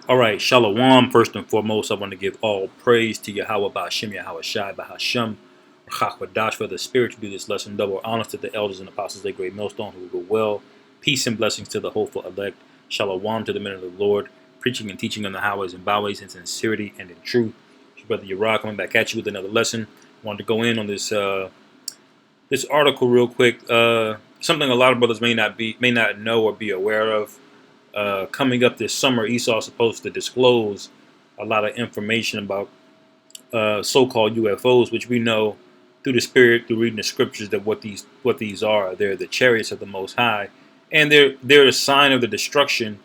All right, Shalom. First and foremost, I want to give all praise to Yahweh Ba'ashem, Yahweh Shai, Bahashem, Chachwadash for the spirit to do this lesson. Double honors to the elders and apostles, they great millstone who will go well. Peace and blessings to the hopeful elect. Shalom to the men of the Lord, preaching and teaching on the highways and byways in sincerity and in truth. Your brother Uriah coming back at you with another lesson. Wanted to go in on this this article real quick. Something a lot of brothers may not know or be aware of. Coming up this summer, Esau is supposed to disclose a lot of information about so-called UFOs, which we know through the spirit, through reading the scriptures, that what these are. They're the chariots of the Most High, and they're a sign of the destruction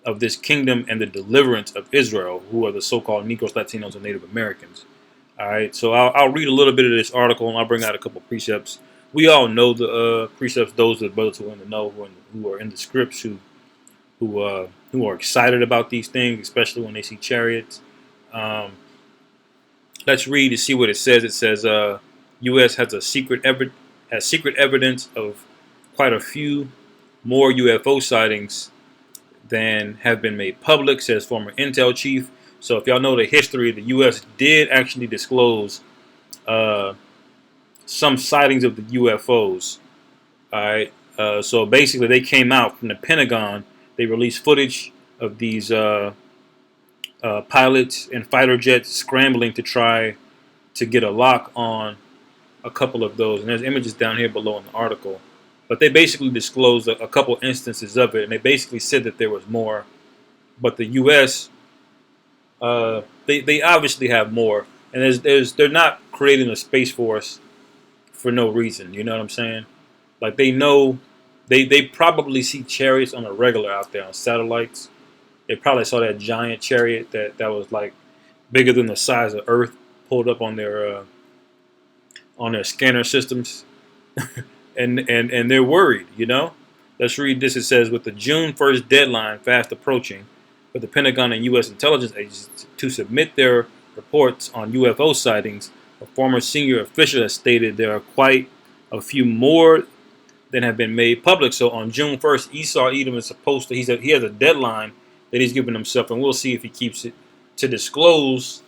of this kingdom and the deliverance of Israel, who are the so-called Negros, Latinos, and Native Americans. All right, so I'll read a little bit of this article, and I'll bring out a couple of precepts. We all know the precepts; those are the brothers who are in the know, who are in the scripts, who are excited about these things, especially when they see chariots. Let's read to see what it says. It says, U.S. has secret evidence of quite a few more UFO sightings than have been made public, says former Intel chief. So if y'all know the history, the U.S. did actually disclose some sightings of the UFOs. All right. So basically, they came out from the Pentagon. They released footage of these pilots and fighter jets scrambling to try to get a lock on a couple of those. And there's images down here below in the article. But they basically disclosed a couple instances of it, and they basically said that there was more. But the U.S. They obviously have more, and they're not creating a space force for no reason. You know what I'm saying? Like they know. They probably see chariots on a regular out there on satellites. They probably saw that giant chariot that was like bigger than the size of Earth pulled up on their scanner systems, and they're worried. You know, let's read this. It says, with the June 1st deadline fast approaching for the Pentagon and U.S. intelligence agencies to submit their reports on UFO sightings, a former senior official has stated there are quite a few more than have been made public. So on June 1st, Esau Edom is supposed to, he has a deadline that he's given himself, and we'll see if he keeps it, to disclose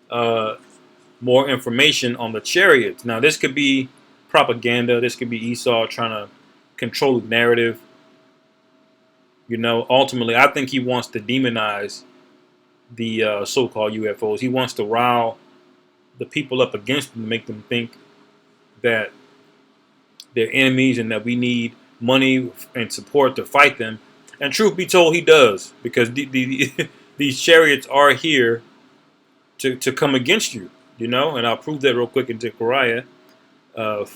more information on the chariots. Now, this could be propaganda. This could be Esau trying to control the narrative. You know, ultimately, I think he wants to demonize the so-called UFOs. He wants to rile the people up against them to make them think that they're enemies and that we need money and support to fight them. And truth be told, he does, because these chariots are here to come against you, you know. And I'll prove that real quick in Zechariah. I'll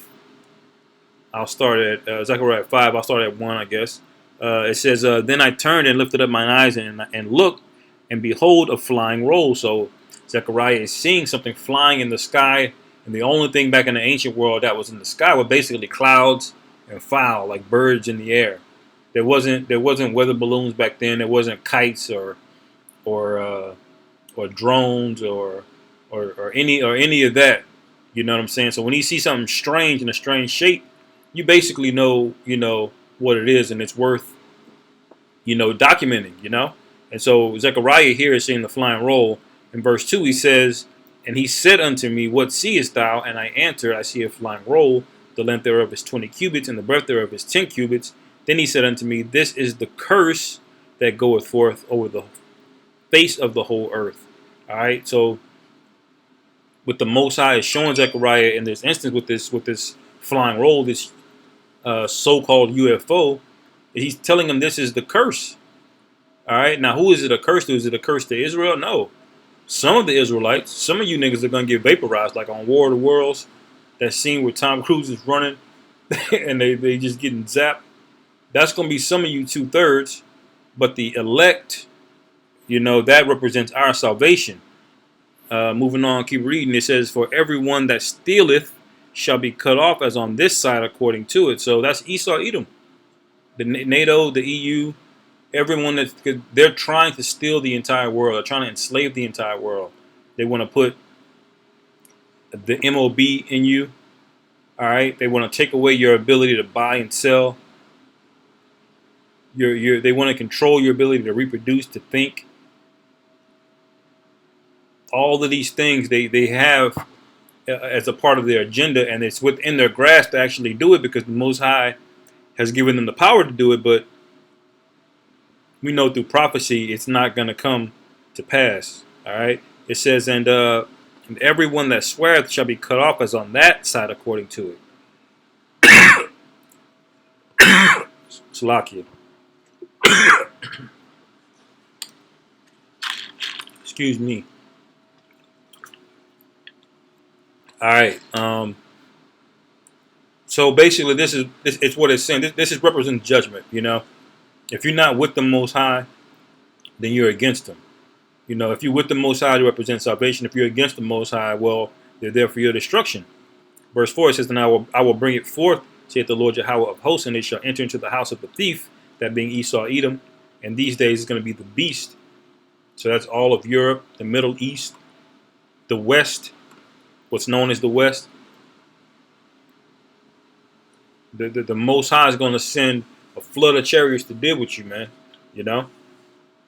start at Zechariah 5. I'll start at 1, I guess. It says, then I turned and lifted up mine eyes and looked, and behold, a flying roll. So Zechariah is seeing something flying in the sky. And the only thing back in the ancient world that was in the sky were basically clouds and fowl, like birds in the air. There wasn't weather balloons back then. There wasn't kites or drones or any of that. You know what I'm saying? So when you see something strange in a strange shape, you basically know what it is, and it's worth documenting. You know. And so Zechariah here is seeing the flying roll. In verse 2, he says, and he said unto me, what seest thou? And I answered, I see a flying roll. The length thereof is 20 cubits, and the breadth thereof is 10 cubits. Then he said unto me, this is the curse that goeth forth over the face of the whole earth. All right. So, what the Most High is showing Zechariah in this instance with this flying roll, this so-called UFO, he's telling him this is the curse. All right. Now, who is it a curse to? Is it a curse to Israel? No. Some of the Israelites, some of you niggas are going to get vaporized, like on War of the Worlds, that scene where Tom Cruise is running and they just getting zapped. That's going to be some of you 2/3, but the elect, that represents our salvation. Moving on, keep reading. It says, for everyone that stealeth shall be cut off as on this side according to it. So that's Esau Edom, the NATO, the EU. Everyone they're trying to steal the entire world. They're trying to enslave the entire world. They want to put the MOB in you. All right. They want to take away your ability to buy and sell. They want to control your ability to reproduce, to think. All of these things they have as a part of their agenda, and it's within their grasp to actually do it because the Most High has given them the power to do it. But we know through prophecy it's not going to come to pass. All right. It says, and everyone that sweareth shall be cut off as on that side according to it. Salakia. Excuse me. All right. So basically, it's what it's saying. This is represents judgment. If you're not with the Most High, then you're against Him. If you're with the Most High, you represent salvation. If you're against the Most High, well, they're there for your destruction. Verse 4 says, "And I will bring it forth, saith the Lord Yahweh of hosts, and it shall enter into the house of the thief, that being Esau, Edom. And these days is going to be the beast." So that's all of Europe, the Middle East, the West, what's known as the West. The Most High is going to send a flood of chariots to deal with you, man.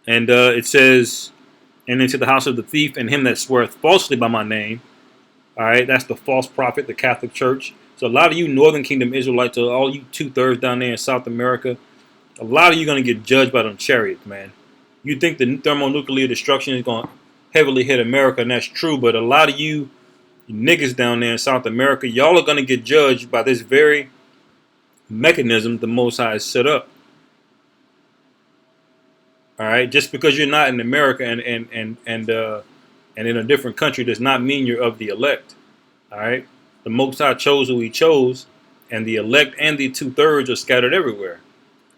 And it says, "And into the house of the thief, and him that sweareth falsely by my name." All right, that's the false prophet, the Catholic Church. So a lot of you Northern Kingdom Israelites, all you 2/3 down there in South America, a lot of you going to get judged by them chariots, man. You think the thermonuclear destruction is going to heavily hit America, and that's true. But a lot of you niggas down there in South America, y'all are going to get judged by this very mechanism the Most High has set up. All right, just because you're not in America and in a different country does not mean you're of the elect. All right, the Most High chose who He chose, and the elect and the 2/3 are scattered everywhere.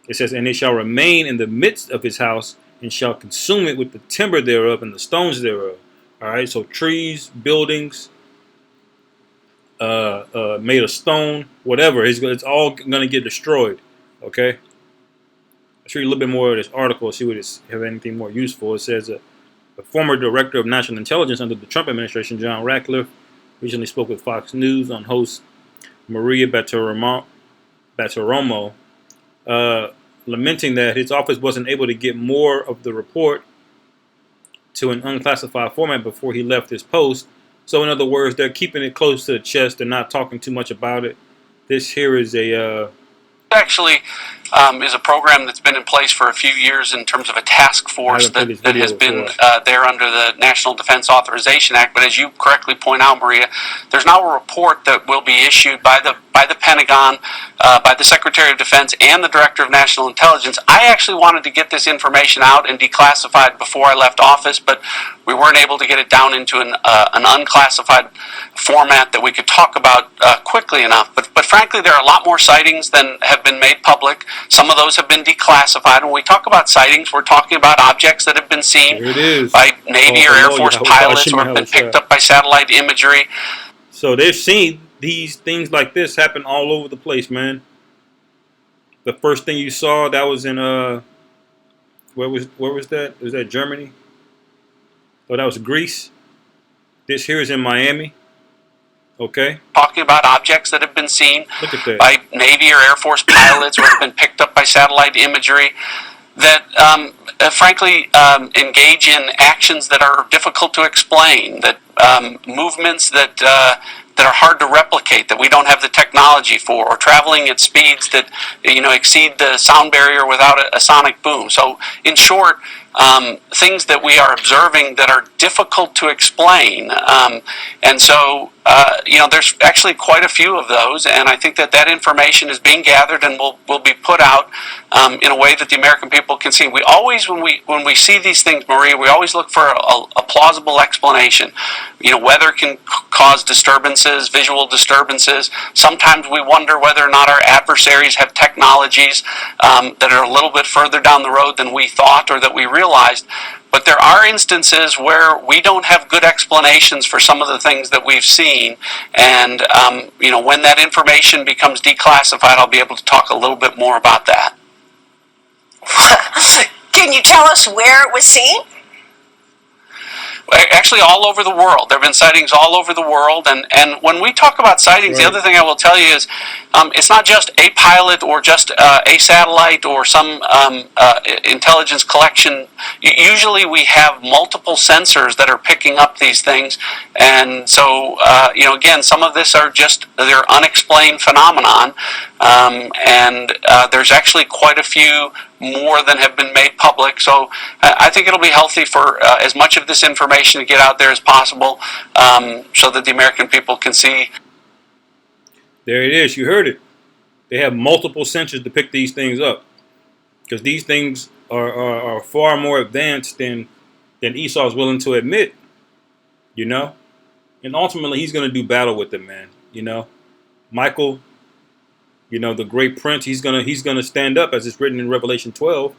It says, "And it shall remain in the midst of his house, and shall consume it with the timber thereof and the stones thereof." All right, so trees, buildings, made of stone, whatever, it's all going to get destroyed. Okay. Let's read a little bit more of this article, see what it's have anything more useful. It says, the former director of national intelligence under the Trump administration, John Ratcliffe, recently spoke with Fox News on host Maria Bartiromo, lamenting that his office wasn't able to get more of the report to an unclassified format before he left his post. So in other words, they're keeping it close to the chest. They're not talking too much about it. This here is a actually is a program that's been in place for a few years in terms of a task force that has been there under the National Defense Authorization Act. But as you correctly point out, Maria, there's now a report that will be issued by the Pentagon, by the Secretary of Defense, and the Director of National Intelligence. I actually wanted to get this information out and declassified before I left office, but we weren't able to get it down into an unclassified format that we could talk about quickly enough. But frankly, there are a lot more sightings than have been made public. Some of those have been declassified. When we talk about sightings, we're talking about objects that have been seen by Navy or Air Force pilots or have been picked up by satellite imagery. So they've seen these things like this happen all over the place, man. The first thing you saw, that was in where was that? Was that Germany? Oh, that was Greece. This here is in Miami. Okay. Talking about objects that have been seen by Navy or Air Force pilots or have been picked up by satellite imagery that frankly engage in actions that are difficult to explain, that movements that are hard to replicate, that we don't have the technology for, or traveling at speeds that exceed the sound barrier without a sonic boom. So in short, things that we are observing that are difficult to explain. And so, there's actually quite a few of those, and I think that information is being gathered and will be put out in a way that the American people can see. We always, when we see these things, Maria, we always look for a plausible explanation. Weather can cause disturbances, visual disturbances. Sometimes we wonder whether or not our adversaries have technologies that are a little bit further down the road than we thought or that we realized. But there are instances where we don't have good explanations for some of the things that we've seen. And, when that information becomes declassified, I'll be able to talk a little bit more about that. Can you tell us where it was seen? Actually, all over the world. There have been sightings all over the world. And when we talk about sightings, the other thing I will tell you is it's not just a pilot or just a satellite or some intelligence collection. Usually we have multiple sensors that are picking up these things. And so, again, some of this are just, they're unexplained phenomenon. And there's actually quite a few more than have been made public. So I think it'll be healthy for as much of this information to get out there as possible, so that the American people can see. There it is. You heard it. They have multiple sensors to pick these things up, because these things are far more advanced than Esau is willing to admit. And ultimately he's going to do battle with them, man. Michael, the great prince, he's gonna stand up, as it's written in Revelation 12,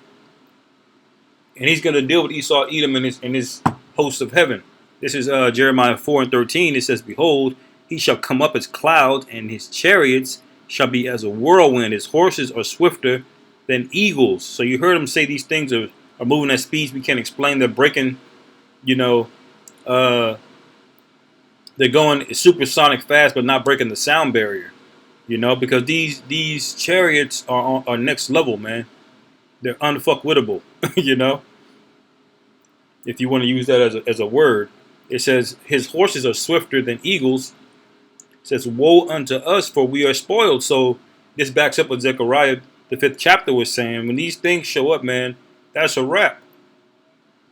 and he's gonna deal with Esau, Edom, and his hosts of heaven. This is Jeremiah 4:13. It says, "Behold, he shall come up as clouds, and his chariots shall be as a whirlwind. His horses are swifter than eagles." So you heard him say these things are moving at speeds we can't explain. They're breaking, they're going supersonic fast, but not breaking the sound barrier. Because these chariots are next level, man. They're unfuckwittable. If you want to use that as a word. It says his horses are swifter than eagles. It says, "Woe unto us, for we are spoiled." So this backs up what Zechariah, the 5th chapter, was saying. When these things show up, man, that's a wrap.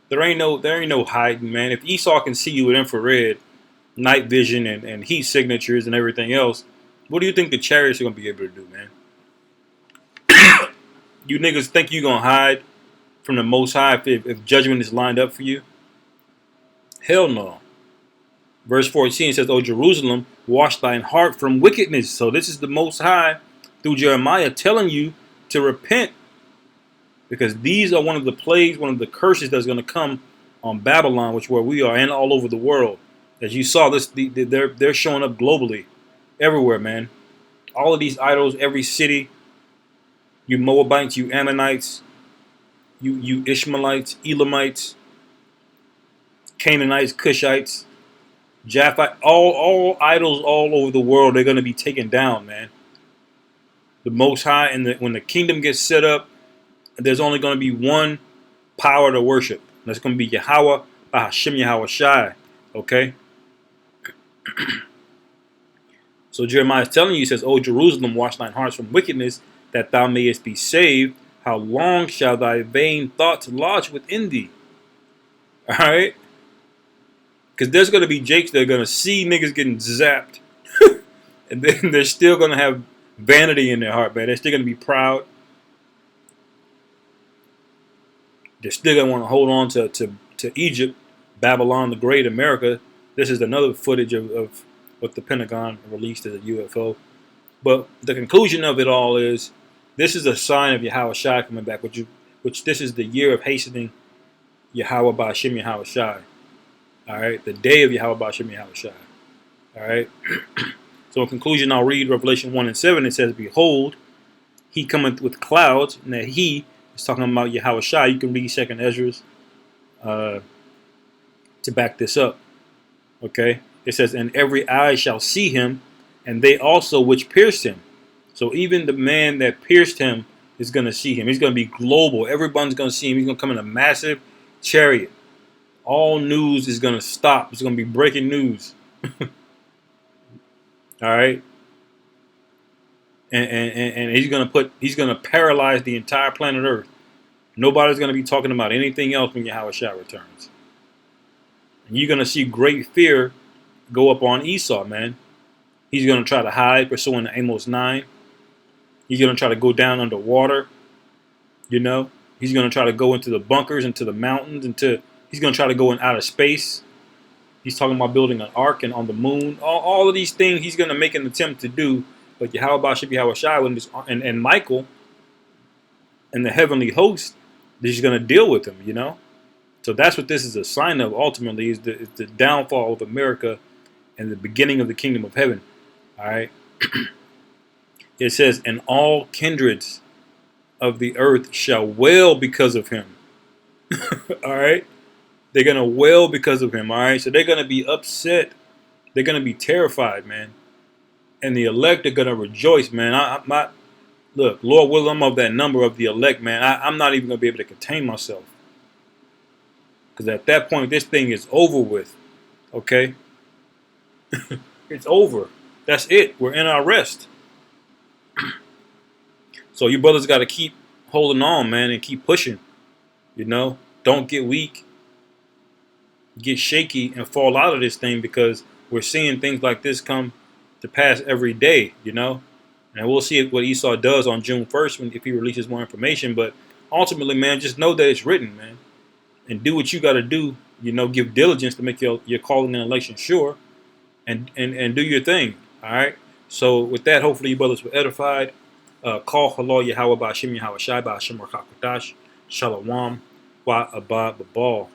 There ain't no hiding, man. If Esau can see you with infrared, night vision, and heat signatures and everything else, what do you think the chariots are going to be able to do, man? You niggas think you're going to hide from the Most High if judgment is lined up for you? Hell no. Verse 14 says, "O Jerusalem, wash thine heart from wickedness." So this is the Most High, through Jeremiah, telling you to repent. Because these are one of the plagues, one of the curses that's going to come on Babylon, which where we are, and all over the world. As you saw, they're showing up globally. Everywhere, man. All of these idols, every city. You Moabites, you Ammonites, you Ishmaelites, Elamites, Canaanites, Cushites, Japhite, all idols all over the world, they're going to be taken down, man. The Most High, and when the kingdom gets set up, there's only going to be one power to worship. That's going to be Yahweh, Hashem Yahweh Shai. Okay? So Jeremiah is telling you, he says, "O Jerusalem, wash thine hearts from wickedness, that thou mayest be saved. How long shall thy vain thoughts lodge within thee?" All right? Because there's going to be jakes that are going to see niggas getting zapped. And then they're still going to have vanity in their heart, man. They're still going to be proud. They're still going to want to hold on to Egypt, Babylon the Great, America. This is another footage of what the Pentagon released as a UFO. But the conclusion of it all is, this is a sign of Yahweh Shai coming back, which this is the year of hastening Yahweh Ba'ashem Yahweh Shai. All right, the day of Yahweh Ba'ashem Yahweh Shai. All right. So in conclusion, I'll read Revelation 1:7. It says, "Behold, he cometh with clouds," and that he is talking about Yahweh Shai. You can read 2nd Ezra's to back this up. Okay. It says, "And every eye shall see him, and they also which pierced him." So even the man that pierced him is going to see him. He's going to be global. Everyone's going to see him. He's going to come in a massive chariot. All news is going to stop. It's going to be breaking news. All right. And he's going to paralyze the entire planet Earth. Nobody's going to be talking about anything else when Yahweh Shai returns. And you're going to see great fear go up on Esau, man. He's going to try to hide, pursuing Amos 9. He's going to try to go down underwater. He's going to try to go into the bunkers, into the mountains, he's going to try to go in outer space. He's talking about building an ark and on the moon. All of these things he's going to make an attempt to do. But Yahweh Ba'ashem Yahweh Shai and Michael and the heavenly host, they're just going to deal with him, So that's what this is a sign of, ultimately, is the downfall of America and the beginning of the kingdom of heaven. All right. It says, "And all kindreds of the earth shall wail because of him." All right. They're gonna wail because of him. All right, so they're gonna be upset. They're gonna be terrified, man. And the elect are gonna rejoice, man. Look, Lord willing, I'm of that number of the elect, man. I'm not even gonna be able to contain myself, because at that point, this thing is over with. Okay, it's over. That's it. We're in our rest. So you brothers got to keep holding on, man, and keep pushing. You know, don't get weak, get shaky, and fall out of this thing, because we're seeing things like this come to pass every day. You know, and we'll see what Esau does on June 1st if he releases more information. But ultimately, man, just know that it's written, man, and do what you got to do. You know, give diligence to make your calling and election sure, and do your thing. All right. So with that, hopefully you brothers were edified. Call halal Yahweh Ba'ashim Yahweh Shai Ba'ashim Rakakutash Shalom Wa Abba Babal.